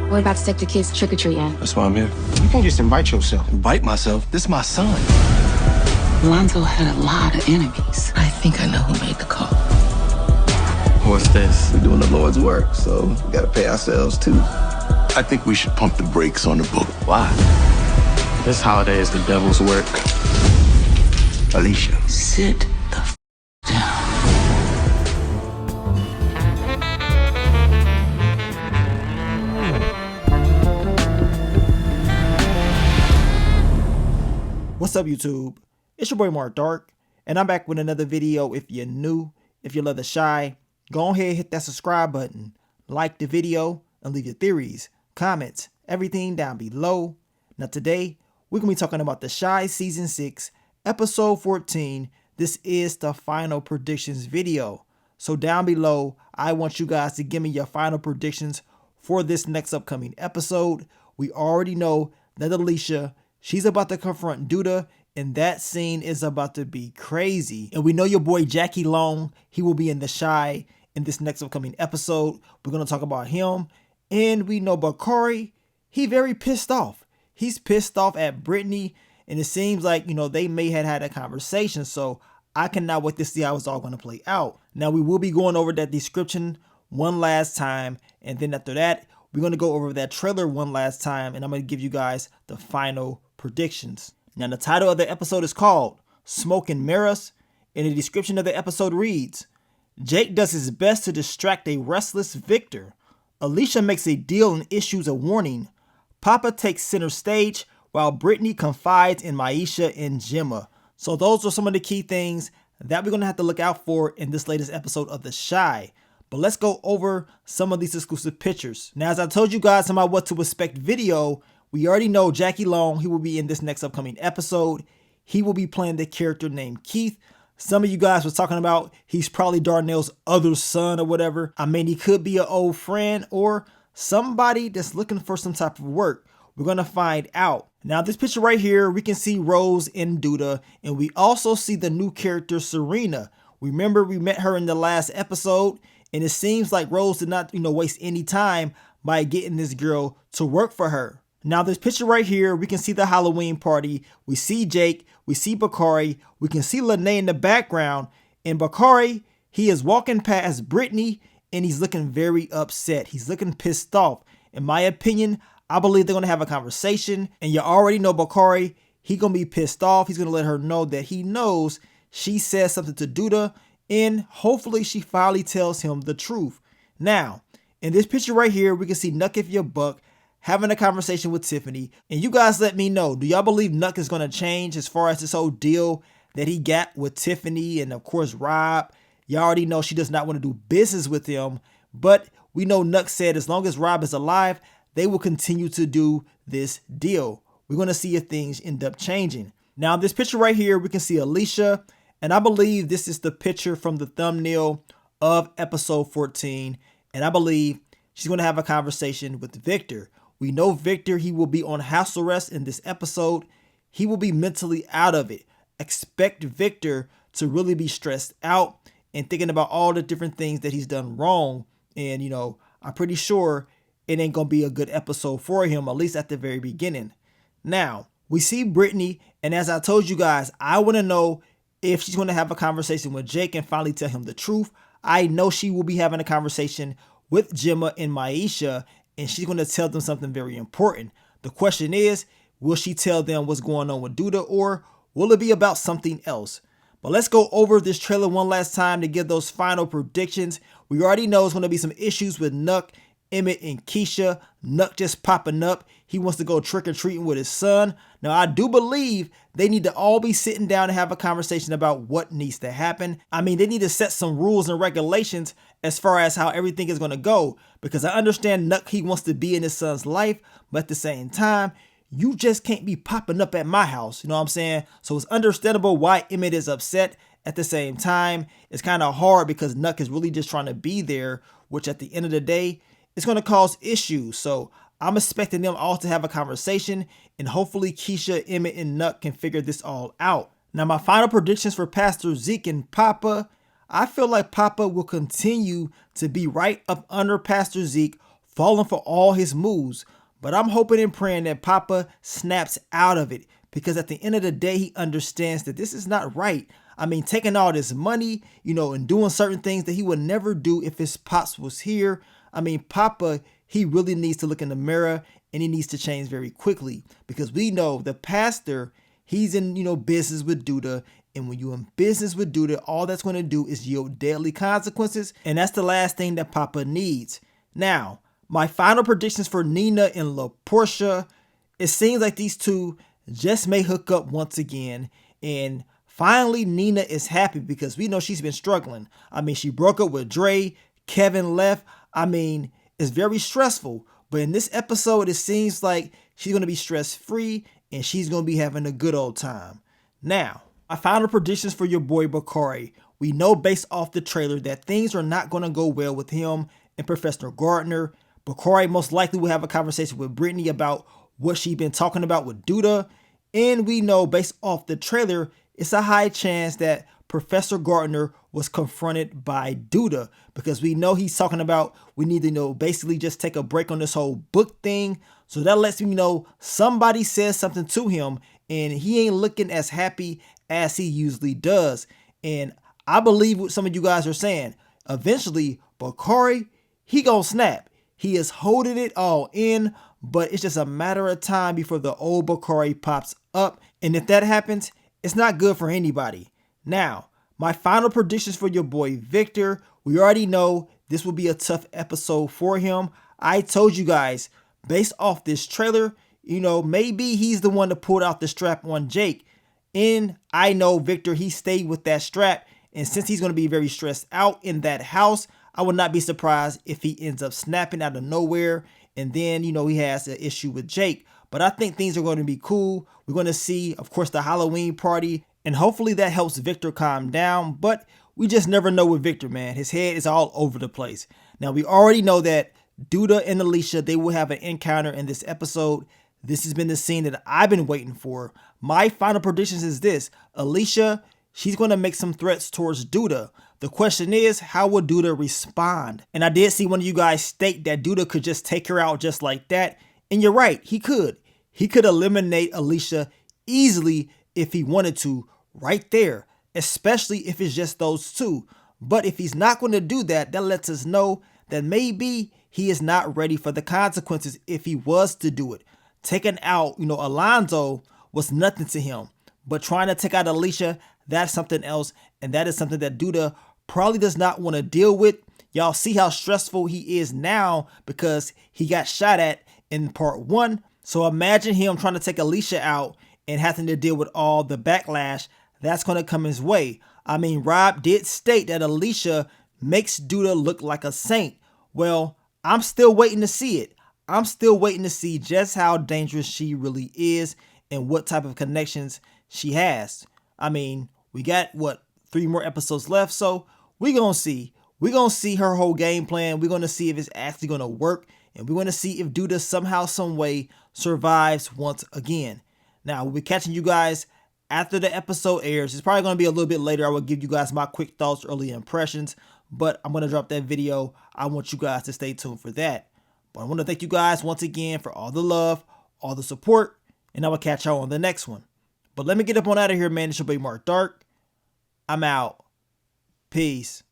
We're about to take the kids trick-or-treating. That's why I'm here. You can't just invite yourself. Invite myself? This is my son. Lonzo had a lot of enemies. I think I know who made the call. What's this? We're doing the Lord's work, so we gotta pay ourselves too. I think we should pump the brakes on the boat. Why? This holiday is the devil's work. Alicia. Sit the down. What's up, YouTube? It's your boy Mark Dark, and I'm back with another video. If you're new, if you love the Shy, go ahead and hit that subscribe button, like the video, and leave your theories, comments, everything down below. Now today, we're going to be talking about the Shy Season 6, Episode 14. This is the final predictions video. So down below, I want you guys to give me your final predictions for this next upcoming episode. We already know that Alicia, she's about to confront Duda, and that scene is about to be crazy. And we know your boy Jackie Long, he will be in the Shy in this next upcoming episode. We're going to talk about him. And we know Bakari, he very pissed off. He's pissed off at Brittany, and it seems like, they may have had a conversation. So I cannot wait to see how it's all going to play out. Now, we will be going over that description one last time, and then after that, we're going to go over that trailer one last time, and I'm going to give you guys the final predictions. Now, the title of the episode is called Smoke and Mirrors, and the description of the episode reads, Jake does his best to distract a restless Victor. Alicia makes a deal and issues a warning. Papa takes center stage, while Brittany confides in Maisha and Gemma. So those are some of the key things that we're going to have to look out for in this latest episode of The Shy. But let's go over some of these exclusive pictures. Now, as I told you guys in my What to Expect video, we already know Jackie Long, he will be in this next upcoming episode. He will be playing the character named Keith. Some of you guys was talking about he's probably Darnell's other son or whatever. I mean, he could be an old friend or somebody that's looking for some type of work. We're going to find out. Now, this picture right here, we can see Rose and Duda, and we also see the new character Serena. Remember, we met her in the last episode, and it seems like Rose did not, waste any time by getting this girl to work for her. Now, this picture right here, we can see the Halloween party. We see Jake, we see Bakari, we can see Lene in the background, and Bakari, he is walking past Brittany, and he's looking very upset. He's looking pissed off. In my opinion, I believe they're going to have a conversation, and you already know Bakari, he's going to be pissed off. He's going to let her know that he knows she said something to Duda, and hopefully she finally tells him the truth. Now, in this picture right here, we can see Nuck If You're Buck having a conversation with Tiffany, and you guys let me know, do y'all believe Nuck is going to change as far as this whole deal that he got with Tiffany and of course Rob? Y'all already know she does not want to do business with him, but we know Nuck said as long as Rob is alive, they will continue to do this deal. We're going to see if things end up changing. Now, this picture right here, we can see Alicia, and I believe this is the picture from the thumbnail of episode 14, and I believe she's going to have a conversation with Victor. We know Victor, he will be on house arrest in this episode. He will be mentally out of it. Expect Victor to really be stressed out and thinking about all the different things that he's done wrong. And, I'm pretty sure it ain't going to be a good episode for him, at least at the very beginning. Now, we see Brittany, and as I told you guys, I want to know if she's going to have a conversation with Jake and finally tell him the truth. I know she will be having a conversation with Gemma and Maisha, and she's going to tell them something very important. The question is, will she tell them what's going on with Duda, or will it be about something else? But let's go over this trailer one last time to give those final predictions. We already know it's going to be some issues with Nuck, Emmett, and Keisha. Nuck just popping up. He wants to go trick-or-treating with his son. Now, I do believe they need to all be sitting down and have a conversation about what needs to happen. I mean, they need to set some rules and regulations as far as how everything is going to go, because I understand Nuck, he wants to be in his son's life, but at the same time, you just can't be popping up at my house. You know what I'm saying? So it's understandable why Emmett is upset. At the same time, it's kind of hard because Nuck is really just trying to be there, which at the end of the day, it's going to cause issues. So I'm expecting them all to have a conversation, and hopefully Keisha, Emmett, and Nuck can figure this all out. Now, my final predictions for Pastor Zeke and Papa. I feel like Papa will continue to be right up under Pastor Zeke falling for all his moves. But I'm hoping and praying that Papa snaps out of it, because at the end of the day, he understands that this is not right. I mean, taking all this money, and doing certain things that he would never do if his pops was here. I mean, Papa, he really needs to look in the mirror, and he needs to change very quickly, because we know the pastor, he's in, business with Duda. And when you're in business with Duda, all that's going to do is yield deadly consequences. And that's the last thing that Papa needs. Now, my final predictions for Nina and LaPortia. It seems like these two just may hook up once again. And finally, Nina is happy, because we know she's been struggling. I mean, she broke up with Dre. Kevin left. I mean, it's very stressful. But in this episode, it seems like she's going to be stress-free and she's going to be having a good old time. Now, my final predictions for your boy Bakari. We know based off the trailer that things are not going to go well with him and Professor Gardner. Bakari most likely will have a conversation with Brittany about what she's been talking about with Duda. And we know based off the trailer, it's a high chance that Professor Gardner was confronted by Duda, because we know he's talking about we need to basically just take a break on this whole book thing. So that lets me know somebody says something to him and he ain't looking as happy as he usually does. And I believe what some of you guys are saying. Eventually, Bakari, he gonna snap. He is holding it all in, but it's just a matter of time before the old Bakari pops up. And if that happens, it's not good for anybody. Now, my final predictions for your boy Victor. We already know this will be a tough episode for him. I told you guys, based off this trailer, maybe he's the one that pulled out the strap on Jake. And I know Victor, he stayed with that strap. And since he's going to be very stressed out in that house, I would not be surprised if he ends up snapping out of nowhere. And then, he has an issue with Jake. But I think things are going to be cool. We're going to see, of course, the Halloween party. And hopefully that helps Victor calm down. But we just never know with Victor, man. His head is all over the place. Now, we already know that Duda and Alicia, they will have an encounter in this episode. This has been the scene that I've been waiting for. My final predictions is this. Alicia, she's going to make some threats towards Duda. The question is, how will Duda respond? And I did see one of you guys state that Duda could just take her out just like that. And you're right, he could. He could eliminate Alicia easily if he wanted to, right there, especially if it's just those two. But if he's not going to do that, that lets us know that maybe he is not ready for the consequences if he was to do it. Taking out, Alonzo was nothing to him. But trying to take out Alicia, that's something else. And that is something that Duda probably does not want to deal with. Y'all see how stressful he is now because he got shot at in part 1. So imagine him trying to take Alicia out and having to deal with all the backlash that's going to come his way. I mean, Rob did state that Alicia makes Duda look like a saint. Well, I'm still waiting to see it. I'm still waiting to see just how dangerous she really is and what type of connections she has. I mean, we got, 3 more episodes left, so we're going to see. We're going to see her whole game plan. We're going to see if it's actually going to work. And we're going to see if Duda somehow, some way survives once again. Now, we'll be catching you guys after the episode airs. It's probably going to be a little bit later. I will give you guys my quick thoughts, early impressions. But I'm going to drop that video. I want you guys to stay tuned for that. But I want to thank you guys once again for all the love, all the support. And I will catch y'all on the next one. But let me get up on out of here, man. It's your boy Mark Dark. I'm out. Peace.